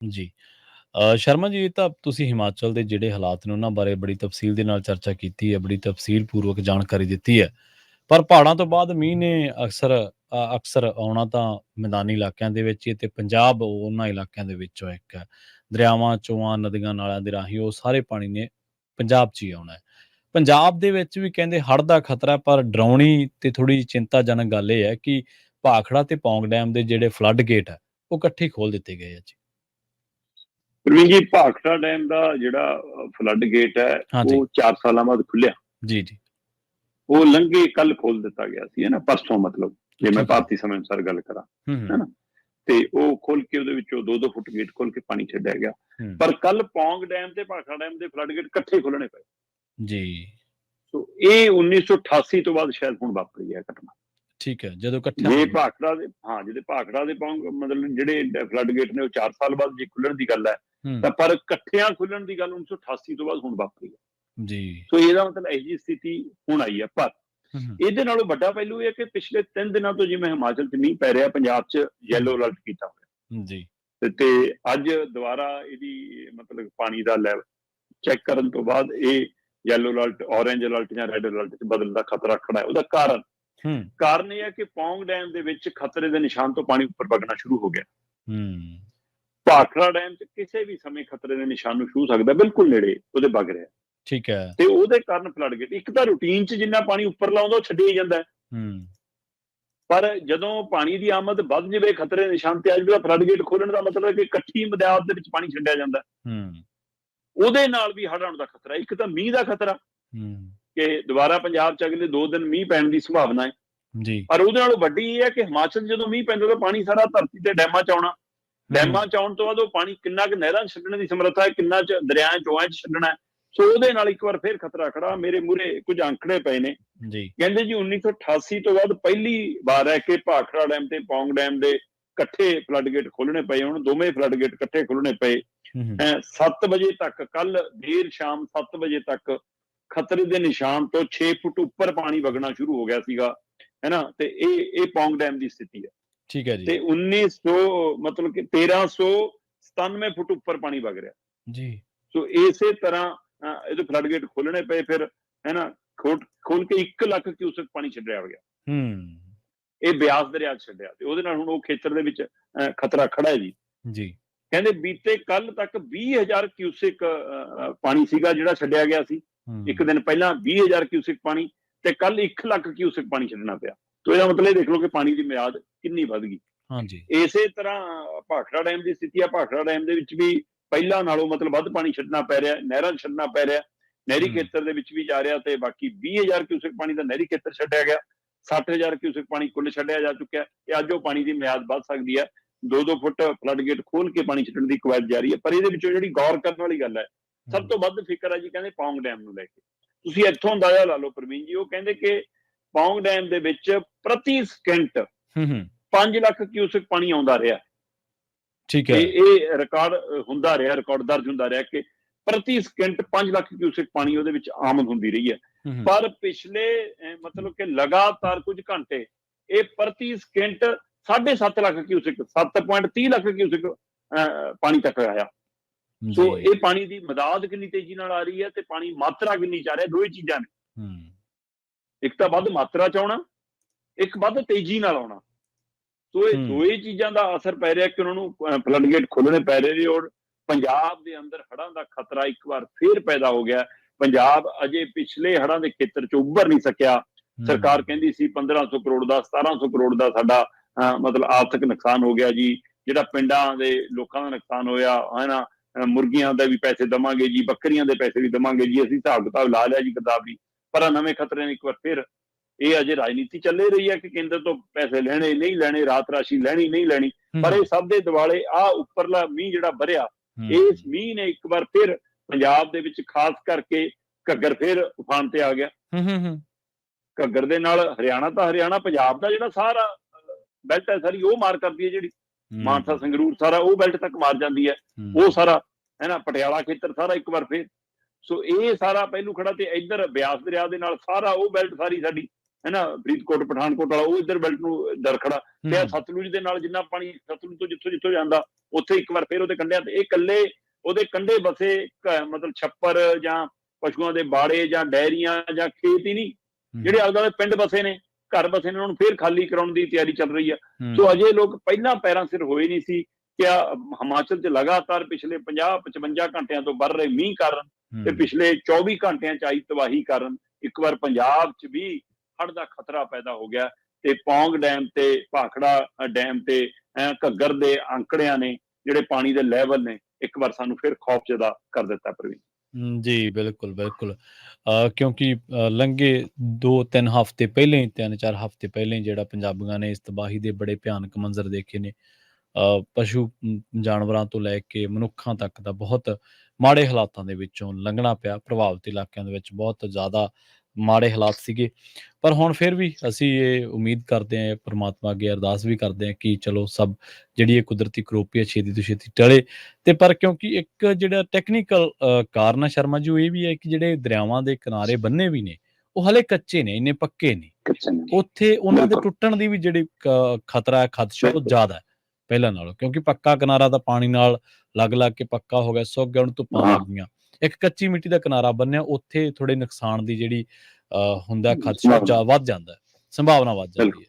ਜੀ। ਸ਼ਰਮਾ ਜੀ, ਇਹ ਤਾਂ ਤੁਸੀਂ ਹਿਮਾਚਲ ਦੇ ਜਿਹੜੇ ਹਾਲਾਤ ਨੇ ਉਹਨਾਂ ਬਾਰੇ ਬੜੀ ਤਫਸੀਲ ਦੇ ਨਾਲ ਚਰਚਾ ਕੀਤੀ ਹੈ, ਬੜੀ ਤਫਸੀਲਪੂਰਵਕ ਜਾਣਕਾਰੀ ਦਿੱਤੀ ਹੈ। ਪਰ ਪਹਾੜਾਂ ਤੋਂ ਬਾਅਦ ਮੀਂਹ ਨੇ ਅਕਸਰ ਆਉਣਾ ਤਾਂ ਮੈਦਾਨੀ ਇਲਾਕਿਆਂ ਦੇ ਵਿੱਚ ਹੀ, ਤੇ ਪੰਜਾਬ ਉਹਨਾਂ ਇਲਾਕਿਆਂ ਦੇ ਵਿੱਚੋਂ ਇੱਕ ਹੈ। ਦਰਿਆਵਾਂ, ਚੋਆਂ, ਨਦੀਆਂ, ਨਾਲਿਆਂ ਦੇ ਰਾਹੀਂ ਉਹ ਸਾਰੇ ਪਾਣੀ ਨੇ ਪੰਜਾਬ 'ਚ ਹੀ ਆਉਣਾ ਹੈ। ਪੰਜਾਬ ਦੇ ਵਿੱਚ ਵੀ ਕਹਿੰਦੇ ਹੜ੍ਹ ਦਾ ਖਤਰਾ, ਪਰ ਡਰਾਉਣੀ ਤੇ ਥੋੜ੍ਹੀ ਚਿੰਤਾਜਨਕ ਗੱਲ ਇਹ ਹੈ ਕਿ ਭਾਖੜਾ ਤੇ ਪੌਂਗ ਡੈਮ ਦੇ ਜਿਹੜੇ ਫਲੱਡ ਗੇਟ ਹੈ, ਉਹ ਇਕੱਠੇ ਹੀ ਖੋਲ ਦਿੱਤੇ ਗਏ ਆ ਜੀ। ਪ੍ਰਵੀਨ ਜੀ, ਭਾਖੜਾ ਡੈਮ ਦਾ ਜਿਹੜਾ ਫਲੱਡ ਗੇਟ ਹੈ ਹਾਂਜੀ। ਉਹ 4 ਸਾਲਾਂ ਬਾਅਦ ਖੁੱਲਿਆ। ਜੀ, ਜੀ। ਉਹ ਲੰਘੇ ਕੱਲ ਖੋਲ ਦਿੱਤਾ ਗਿਆ ਸੀ, ਹੈ ਨਾ, ਪਰਸੋਂ, ਮਤਲਬ ਜੇ ਮੈਂ ਠੀਕ ਹੈ। ਭਾਰਤੀ ਸਮੇਂ ਅਨੁਸਾਰ ਗੱਲ ਕਰਾਂ, ਹੂੰ, ਹੈ ਹੂੰ, ਨਾ। ਤੇ ਉਹ ਖੋਲ ਕੇ ਉਹਦੇ ਵਿੱਚੋਂ 2-2 ਫੁੱਟ ਗੇਟ ਖੋਲ ਕੇ ਪਾਣੀ ਛੱਡਿਆ ਗਿਆ। ਹੂੰ। ਪਰ ਕੱਲ ਪੌਂਗ ਡੈਮ ਤੇ ਭਾਖੜਾ ਡੈਮ ਦੇ ਫਲੱਡ ਗੇਟ ਇਕੱਠੇ ਖੋਲਣੇ ਪਏ। ਜੀ। ਸੋ ਇਹ 1988 ਤੋਂ ਬਾਅਦ ਸ਼ਾਇਦ ਹੁਣ ਵਾਪਰੀ ਹੈ ਘਟਨਾ। ਠੀਕ ਹੈ, ਜਦੋਂ ਇਕੱਠਿਆਂ ਜੇ ਹੋ ਗਿਆ। ਭਾਖੜਾ ਦੇ ਜਿਹਦੇ ਭਾਖੜਾ ਦੇ ਪੌਂਗ ਮਤਲਬ ਜਿਹੜੇ ਫਲੱਡ ਗੇਟ ਨੇ ਉਹ 4 ਸਾਲ ਬਾਅਦ ਜੇ ਖੁੱਲਣ ਦੀ ਗੱਲ ਹੈ, ਹੂੰ। ਤਾਂ ਪਰ ਇਕੱਠਿਆਂ ਖੁੱਲਣ ਦੀ ਗੱਲ 1988 ਤੋਂ ਬਾਅਦ ਹੁਣ ਵਾਪਰੀ ਹੈ। ਜੀ। ਸੋ ਇਹਦਾ ਮਤਲਬ ਇਹੋ ਜਿਹੀ ਸਥਿਤੀ ਹੁਣ ਆਈ ਹੈ। ਪਰ ਹੂੰ, ਹੂੰ। ਇਹਦੇ ਨਾਲੋਂ ਵੱਡਾ ਪਹਿਲੂ ਇਹ ਹੈ ਕਿ ਪਿਛਲੇ 3 ਦਿਨਾਂ ਤੋਂ ਜਿਵੇਂ ਹਿਮਾਚਲ 'ਚ ਮੀਂਹ ਪੈ ਰਿਹਾ, ਪੰਜਾਬ 'ਚ ਯੈਲੋ ਅਲਰਟ ਕੀਤਾ ਹੋਇਆ। ਜੀ। ਤੇ ਅੱਜ ਦੁਬਾਰਾ ਇਹਦੀ ਮਤਲਬ ਪਾਣੀ ਦਾ ਲੈਵਲ ਚੈੱਕ ਕਰਨ ਤੋਂ ਬਾਅਦ ਇਹ ਯੈਲੋ ਅਲਰਟ ਔਰੇਂਜ ਅਲਰਟ ਜਾਂ ਰੈੱਡ ਅਲਰਟ 'ਚ ਬਦਲਣ ਦਾ ਖਤਰਾ ਖੜਾ ਹੈ। ਉਹਦਾ ਕਾਰਨ ਇਹ ਹੈ ਕਿ ਪੌਂਗ ਡੈਮ ਦੇ ਵਿੱਚ ਖਤਰੇ ਦੇ ਨਿਸ਼ਾਨ ਤੋਂ ਪਾਣੀ ਉੱਪਰ ਵਗਣਾ ਸ਼ੁਰੂ ਹੋ ਗਿਆ। ਭਾਖੜਾ ਡੈਮ 'ਚ ਕਿਸੇ ਵੀ ਸਮੇਂ ਖਤਰੇ ਦੇ ਨਿਸ਼ਾਨ ਨੂੰ ਛੂਹ ਸਕਦਾ, ਬਿਲਕੁਲ ਨੇੜੇ ਉਹਦੇ ਵਗ ਰਿਹਾ। ਠੀਕ ਹੈ। ਤੇ ਉਹਦੇ ਕਾਰਨ ਫਲੱਡ ਗੇਟ, ਇੱਕ ਤਾਂ ਰੂਟੀਨ 'ਚ ਜਿੰਨਾ ਪਾਣੀ ਉੱਪਰ ਲਾਉਂਦਾ ਉਹ ਛੱਡਿਆ ਹੀ ਜਾਂਦਾ, ਪਰ ਜਦੋਂ ਪਾਣੀ ਦੀ ਆਮਦ ਵੱਧ ਜਾਵੇ ਖਤਰੇ ਦੇ ਨਿਸ਼ਾਨ ਤੇ ਆ ਜਾਵੇ, ਫਲੱਡ ਗੇਟ ਖੋਲਣ ਦਾ ਮਤਲਬ ਹੈ ਕਿ ਇਕੱਠੀ ਮਿਆਦ ਦੇ ਵਿੱਚ ਪਾਣੀ ਛੱਡਿਆ ਜਾਂਦਾ। ਉਹਦੇ ਨਾਲ ਵੀ ਹੜ੍ਹ ਆਉਣ ਦਾ ਖਤਰਾ। ਇੱਕ ਤਾਂ ਮੀਂਹ ਦਾ ਖਤਰਾ ਕਿ ਦੁਬਾਰਾ ਪੰਜਾਬ 'ਚ ਅਗਲੇ 2 ਦਿਨ ਮੀਂਹ ਪੈਣ ਦੀ ਸੰਭਾਵਨਾ ਹੈ ਜੀ। ਪਰ ਉਹਦੇ ਨਾਲੋਂ ਵੱਡੀ ਇਹ ਹੈ ਕਿ ਹਿਮਾਚਲ ਜਦੋਂ ਮੀਂਹ ਪੈਂਦਾ ਤਾਂ ਪਾਣੀ ਸਾਰਾ ਧਰਤੀ ਤੇ ਡੈਮਾਂ 'ਚ ਆਉਣਾ। ਡੈਮਾਂ 'ਚ ਆਉਣ ਤੋਂ ਬਾਅਦ ਉਹ ਪਾਣੀ ਕਿੰਨਾ ਕੁ ਨਹਿਰਾਂ 'ਚ ਛੱਡਣ ਦੀ ਸਮਰੱਥਾ ਹੈ, ਕਿੰਨਾ 'ਚ ਦਰਿਆਵਾਂ ਚੋਆਂ 'ਚ ਛੱਡਣਾ। ਸੋ ਉਹਦੇ ਨਾਲ ਇੱਕ ਵਾਰ ਫੇਰ ਖਤਰਾ ਖੜਾ। ਮੇਰੇ ਮੂਹਰੇ ਕੁਝ ਅੰਕੜੇ ਪਏ ਨੇ ਜੀ। ਕਹਿੰਦੇ ਜੀ 1988 ਤੋਂ ਬਾਅਦ ਪਹਿਲੀ ਵਾਰ ਹੈ ਕਿ ਭਾਖੜਾ ਡੈਮ ਤੇ ਪੌਂਗ ਡੈਮ ਦੇ ਇਕੱਠੇ ਫਲੱਡ ਗੇਟ ਖੋਲਣੇ ਪਏ। ਹੁਣ ਦੋਵੇਂ ਫਲੱਡ ਗੇਟ ਇਕੱਠੇ ਖੋਲਣੇ ਪਏ। 7 ਵਜੇ ਤੱਕ, ਕੱਲ ਦੇਰ ਸ਼ਾਮ 7 ਵਜੇ ਤੱਕ ਖਤਰੇ ਦੇ ਨਿਸ਼ਾਨ ਤੋਂ 6 ਫੁੱਟ ਉੱਪਰ ਪਾਣੀ ਵਗਣਾ ਸ਼ੁਰੂ ਹੋ ਗਿਆ ਸੀਗਾ, ਹੈ ਨਾ। ਤੇ ਇਹ ਪੌਂਗ ਡੈਮ ਦੀ ਸਥਿਤੀ ਹੈ। ਠੀਕ ਹੈ ਜੀ। ਤੇ 1900 ਮਤਲਬ ਕਿ 1397 ਫੁੱਟ ਉੱਪਰ ਪਾਣੀ ਵਗ ਰਿਹਾ ਜੀ। ਸੋ ਇਸੇ ਤਰ੍ਹਾਂ ਇਹਦੇ ਫਲੱਡ ਗੇਟ ਖੋਲਣੇ ਪਏ ਫਿਰ, ਹੈ ਨਾ। ਖੋਲ ਕੇ 1 ਲੱਖ ਕਿਊਸਕ ਪਾਣੀ ਛੱਡਿਆ ਹੋ ਗਿਆ। ਇਹ ਬਿਆਸ ਦਰਿਆ 'ਚ ਛੱਡਿਆ ਤੇ ਉਹਦੇ ਨਾਲ ਹੁਣ ਉਹ ਖੇਤਰ ਦੇ ਵਿੱਚ ਖਤਰਾ ਖੜਾ ਹੈ ਜੀ। ਕਹਿੰਦੇ ਬੀਤੇ ਕੱਲ ਤੱਕ 20,000 ਕਿਊਸਕ ਪਾਣੀ ਸੀਗਾ ਜਿਹੜਾ ਛੱਡਿਆ ਗਿਆ ਸੀ। ਇੱਕ ਦਿਨ ਪਹਿਲਾਂ 20,000 ਕਿਊਸਕ ਪਾਣੀ, ਤੇ ਕੱਲ 1 ਲੱਖ ਕਿਊਸਕ ਪਾਣੀ ਛੱਡਣਾ ਪਿਆ। ਤੋ ਇਹਦਾ ਮਤਲਬ ਇਹ ਦੇਖ ਲਓ ਕਿ ਪਾਣੀ ਦੀ ਮਿਆਦ ਕਿੰਨੀ ਵੱਧ ਗਈ। ਇਸੇ ਤਰ੍ਹਾਂ ਭਾਖੜਾ ਡੈਮ ਦੀ ਸਥਿਤੀ ਆ। ਭਾਖੜਾ ਡੈਮ ਦੇ ਵਿੱਚ ਵੀ ਪਹਿਲਾਂ ਨਾਲੋਂ ਮਤਲਬ ਵੱਧ ਪਾਣੀ ਛੱਡਣਾ ਪੈ ਰਿਹਾ, ਨਹਿਰਾਂ 'ਚ ਛੱਡਣਾ ਪੈ ਰਿਹਾ, ਨਹਿਰੀ ਖੇਤਰ ਦੇ ਵਿੱਚ ਵੀ ਜਾ ਰਿਹਾ। ਤੇ ਬਾਕੀ 20,000 ਕਿਊਸਕ ਪਾਣੀ ਦਾ ਨਹਿਰੀ ਖੇਤਰ ਛੱਡਿਆ ਗਿਆ। 60,000 ਕਿਊਸਕ ਪਾਣੀ ਕੁੱਲ ਛੱਡਿਆ ਜਾ ਚੁੱਕਿਆ ਤੇ ਅੱਜ ਉਹ ਪਾਣੀ ਦੀ ਮਿਆਦ ਵੱਧ ਸਕਦੀ ਹੈ। 2-2 ਫੁੱਟ ਫਲੱਡ ਗੇਟ ਖੋਲ ਕੇ ਪਾਣੀ ਛੱਡਣ ਦੀ ਕਵਾਇਦ ਜਾਰੀ ਹੈ। ਪਰ ਇਹਦੇ ਵਿੱਚੋਂ ਜਿਹੜੀ ਗੌਰ ਕਰਨ ਵਾਲੀ ਗੱਲ ਹੈ, ਸਭ ਤੋਂ ਵੱਧ ਫਿਕਰ ਹੈ ਜੀ ਕਹਿੰਦੇ ਪੌਂਗ ਡੈਮ ਨੂੰ ਲੈ ਕੇ। ਤੁਸੀਂ ਇੱਥੋਂ ਅੰਦਾਜ਼ਾ ਲਾ ਲਓ ਪ੍ਰਵੀਨ ਜੀ। ਉਹ ਕਹਿੰਦੇ ਕਿ ਪੌਂਗ ਡੈਮ ਦੇ ਵਿੱਚ ਪ੍ਰਤੀ ਸਕਿੰਟ 5 ਲੱਖ ਕਿਊਸਕ ਪਾਣੀ ਆਉਂਦਾ ਰਿਹਾ। ਠੀਕ ਹੈ। ਇਹ ਰਿਕਾਰਡ ਹੁੰਦਾ ਰਿਹਾ, ਰਿਕਾਰਡ ਦਰਜ ਹੁੰਦਾ ਰਿਹਾ ਕਿ ਪ੍ਰਤੀ ਸਕਿੰਟ 5 ਲੱਖ ਕਿਊਸਕ ਪਾਣੀ ਉਹਦੇ ਵਿੱਚ ਆਮਦ ਹੁੰਦੀ ਰਹੀ ਹੈ। ਪਰ ਪਿਛਲੇ ਮਤਲਬ ਕਿ ਲਗਾਤਾਰ ਕੁਝ ਘੰਟੇ ਇਹ ਪ੍ਰਤੀ second 7.5 lakh cusec, 7.30 lakh cusec ਪਾਣੀ ਤੱਕ ਆਇਆ। ਸੋ ਇਹ ਪਾਣੀ ਦੀ ਮਦਾਦ ਕਿੰਨੀ ਤੇਜ਼ੀ ਨਾਲ ਆ ਰਹੀ ਹੈ ਤੇ ਪਾਣੀ ਮਾਤਰਾ ਕਿੰਨੀ ਚ ਆ ਰਿਹਾ। ਦੋਵੇਂ ਚੀਜ਼ਾਂ ਨੇ, ਇੱਕ ਤਾਂ ਵੱਧ ਮਾਤਰਾ ਚ ਆਉਣਾ, ਇੱਕ ਵੱਧ ਤੇਜ਼ੀ ਨਾਲ ਆਉਣਾ। ਸੋ ਇਹ ਦੋਵੇਂ ਚੀਜ਼ਾਂ ਦਾ ਅਸਰ ਪੈ ਰਿਹਾ ਕਿ ਉਹਨਾਂ ਨੂੰ ਫਲੱਡ ਗੇਟ ਖੋਲਣੇ ਪੈ ਰਹੇ ਨੇ। ਔਰ ਪੰਜਾਬ ਦੇ ਅੰਦਰ ਹੜ੍ਹਾਂ ਦਾ ਖਤਰਾ ਇੱਕ ਵਾਰ ਫੇਰ ਪੈਦਾ ਹੋ ਗਿਆ। ਪੰਜਾਬ ਅਜੇ ਪਿਛਲੇ ਹੜ੍ਹਾਂ ਦੇ ਖੇਤਰ ਚ ਉੱਭਰ ਨਹੀਂ ਸਕਿਆ। ਸਰਕਾਰ ਕਹਿੰਦੀ ਸੀ 1500 ਕਰੋੜ ਦਾ, 1700 ਕਰੋੜ ਦਾ ਸਾਡਾ ਮਤਲਬ ਆਰਥਿਕ ਨੁਕਸਾਨ ਹੋ ਗਿਆ ਜੀ। ਜਿਹੜਾ ਪਿੰਡਾਂ ਦੇ ਲੋਕਾਂ ਦਾ ਨੁਕਸਾਨ ਹੋਇਆ, ਹੈ ਨਾ, ਮੁਰਗੀਆਂ ਦਾ ਵੀ ਪੈਸੇ ਦੇਵਾਂਗੇ ਜੀ, ਬੱਕਰੀਆਂ ਦੇ ਪੈਸੇ ਵੀ ਦੇਵਾਂਗੇ ਜੀ, ਅਸੀਂ ਹਿਸਾਬ ਕਿਤਾਬ ਲਾ ਲਿਆ ਜੀ ਕਿਤਾਬੀ। ਪਰ ਨਵੇਂ ਖਤਰੇ ਨੇ ਇੱਕ ਵਾਰ ਫਿਰ, ਇਹ ਅਜੇ ਰਾਜਨੀਤੀ ਚੱਲੇ ਰਹੀ ਹੈ ਕਿ ਕੇਂਦਰ ਤੋਂ ਪੈਸੇ ਲੈਣੇ ਨਹੀਂ ਲੈਣੇ, ਰਾਤ ਰਾਸ਼ੀ ਲੈਣੀ ਨਹੀਂ ਲੈਣੀ। ਪਰ ਇਹ ਸਭ ਦੇ ਦੁਆਲੇ ਉੱਪਰਲਾ ਮੀਂਹ ਜਿਹੜਾ ਵਰਿਆ, ਇਸ ਮੀਂਹ ਨੇ ਇੱਕ ਵਾਰ ਫਿਰ ਪੰਜਾਬ ਦੇ ਵਿੱਚ ਖਾਸ ਕਰਕੇ ਘੱਗਰ ਫਿਰ ਉਫਾਨ ਤੇ ਆ ਗਿਆ। ਘੱਗਰ ਦੇ ਨਾਲ ਹਰਿਆਣਾ ਪੰਜਾਬ ਦਾ ਜਿਹੜਾ ਸਾਰਾ ਬੈਲਟ ਹੈ ਸਾਰੀ ਉਹ ਮਾਰ ਕਰਦੀ ਹੈ। ਜਿਹੜੀ ਮਾਨਸਾ ਸੰਗਰੂਰ ਸਾਰਾ ਉਹ ਬੈਲਟ ਤੱਕ ਮਾਰ ਜਾਂਦੀ ਹੈ। ਉਹ ਸਾਰਾ, ਹੈ ਨਾ, ਪਟਿਆਲਾ ਖੇਤਰ ਸਾਰਾ ਇੱਕ ਵਾਰ ਫੇਰ। ਸੋ ਇਹ ਸਾਰਾ ਪਹਿਲੂ ਖੜਾ ਤੇ ਇੱਧਰ ਬਿਆਸ ਦਰਿਆ ਦੇ ਨਾਲ ਸਾਰਾ ਉਹ ਬੈਲਟ ਸਾਰੀ ਸਾਡੀ ਹੈਨਾ, ਫਰੀਦਕੋਟ ਪਠਾਨਕੋਟ ਵਾਲਾ, ਉਹ ਇੱਧਰ ਬੈਲਟ ਨੂੰ ਦਰ ਖੜਾ ਤੇ ਸਤਲੁਜ ਦੇ ਨਾਲ ਜਿੰਨਾ ਪਾਣੀ ਸਤਲੁਜ ਤੋਂ ਜਿੱਥੋਂ ਜਿੱਥੋਂ ਜਾਂਦਾ ਉੱਥੇ ਇੱਕ ਵਾਰ ਫਿਰ ਉਹਦੇ ਕੰਢਿਆਂ ਤੇ ਇਹ ਇਕੱਲੇ ਉਹਦੇ ਕੰਢੇ ਬਸੇ ਮਤਲਬ ਛੱਪਰ ਜਾਂ ਪਸ਼ੂਆਂ ਦੇ ਬਾੜੇ ਜਾਂ ਡੈਰੀਆਂ ਜਾਂ ਖੇਤ ਹੀ ਨਹੀਂ, ਜਿਹੜੇ ਆਲੇ ਦੁਆਲੇ ਪਿੰਡ ਬਸੇ ਨੇ, ਘਰ ਬਸੇ ਨੇ, ਉਹਨਾਂ ਨੂੰ ਫੇਰ ਖਾਲੀ ਕਰਾਉਣ ਦੀ ਤਿਆਰੀ ਚੱਲ ਰਹੀ ਆ। ਸੋ ਅਜੇ ਲੋਕ ਪਹਿਲਾਂ ਪੈਰਾਂ ਸਿਰ ਹੋਏ ਨਹੀਂ ਸੀ ਕਿ ਹਿਮਾਚਲ 'ਚ ਲਗਾਤਾਰ ਪਿਛਲੇ 50-55 ਘੰਟਿਆਂ ਤੋਂ ਵਰ ਰਹੇ ਮੀਂਹ ਕਾਰਨ ਤੇ ਪਿਛਲੇ 24 ਘੰਟਿਆਂ 'ਚ ਆਈ ਤਬਾਹੀ ਕਾਰਨ ਇੱਕ ਵਾਰ ਪੰਜਾਬ 'ਚ ਵੀ ਹੜ੍ਹ ਦਾ ਖਤਰਾ ਪੈਦਾ ਹੋ ਗਿਆ ਤੇ ਪੌਂਗ ਡੈਮ ਤੇ ਭਾਖੜਾ ਡੈਮ ਤੇ ਘੱਗਰ ਦੇ ਅੰਕੜਿਆਂ ਨੇ ਜਿਹੜੇ ਪਾਣੀ ਦੇ ਲੈਵਲ ਨੇ ਇੱਕ ਵਾਰ ਸਾਨੂੰ ਫਿਰ ਖੌਫਜ਼ਦਾ ਕਰ ਦਿੱਤਾ ਪ੍ਰਵੀਨ। ਜੀ ਬਿਲਕੁਲ ਬਿਲकुल ਕਿਉਂਕਿ ਲੰਘੇ 2-3 ਹਫ਼ਤੇ ਪਹਿਲਾਂ ਹੀ 3-4 ਹਫ਼ਤੇ ਪਹਿਲਾਂ ਹੀ ਜਿਹੜਾ ਪੰਜਾਬੀਆਂ ਨੇ ਇਸ ਤਬਾਹੀ ਦੇ ਬੜੇ ਭਿਆਨਕ ਮੰਜ਼ਰ ਦੇਖੇ ਨੇ। ਪਸ਼ੂ ਜਾਨਵਰਾਂ ਤੋਂ ਲੈ ਕੇ ਮਨੁੱਖਾਂ ਤੱਕ ਦਾ ਬਹੁਤ ਮਾੜੇ ਹਾਲਾਤਾਂ ਦੇ ਵਿੱਚੋਂ ਲੰਘਣਾ ਪਿਆ। ਪ੍ਰਭਾਵਿਤ ਇਲਾਕਿਆਂ ਦੇ ਵਿੱਚ ਬਹੁਤ ਜ਼ਿਆਦਾ ਮਾੜੇ ਹਾਲਾਤ ਸੀਗੇ, ਪਰ ਹੁਣ ਫਿਰ ਵੀ ਅਸੀਂ ਇਹ ਉਮੀਦ ਕਰਦੇ ਹਾਂ, ਪਰਮਾਤਮਾ ਅੱਗੇ ਅਰਦਾਸ ਵੀ ਕਰਦੇ ਹਾਂ ਕਿ ਚਲੋ ਸਭ ਜਿਹੜੀ ਇਹ ਕੁਦਰਤੀ ਕਰੋਪੀ ਹੈ ਛੇਤੀ ਤੋਂ ਛੇਤੀ ਟਲੇ। ਤੇ ਪਰ ਕਿਉਂਕਿ ਇੱਕ ਜਿਹੜਾ ਟੈਕਨੀਕਲ ਕਾਰਨ ਆ ਸ਼ਰਮਾ ਜੀ, ਉਹ ਇਹ ਵੀ ਹੈ ਕਿ ਜਿਹੜੇ ਦਰਿਆਵਾਂ ਦੇ ਕਿਨਾਰੇ ਬੰਨੇ ਵੀ ਨੇ ਉਹ ਹਲੇ ਕੱਚੇ ਨੇ, ਇੰਨੇ ਪੱਕੇ ਨਹੀਂ। ਉੱਥੇ ਉਹਨਾਂ ਦੇ ਟੁੱਟਣ ਦੀ ਵੀ ਜਿਹੜੀ ਖਤਰਾ ਹੈ, ਖਦਸ਼ਾ ਉਹ ਜ਼ਿਆਦਾ ਹੈ ਪਹਿਲਾਂ ਨਾਲੋਂ, ਕਿਉਂਕਿ ਪੱਕਾ ਕਿਨਾਰਾ ਤਾਂ ਪਾਣੀ ਨਾਲ ਲੱਗ ਕੇ ਪੱਕਾ ਹੋ ਗਿਆ, ਸੁੱਕ ਗਿਆ, ਉਹਨੂੰ ਧੁੱਪਾਂ ਲੱਗ ਗਈਆਂ। ਇੱਕ ਕੱਚੀ ਮਿੱਟੀ ਦਾ ਕਿਨਾਰਾ ਬੰਨਿਆ, ਉੱਥੇ ਥੋੜੇ ਨੁਕਸਾਨ ਦੀ ਜਿਹੜੀ ਹੁੰਦਾ ਖਦਸ਼ਾ ਵੱਧ ਜਾਂਦਾ, ਸੰਭਾਵਨਾ ਵੱਧ ਜਾਂਦੀ ਹੈ।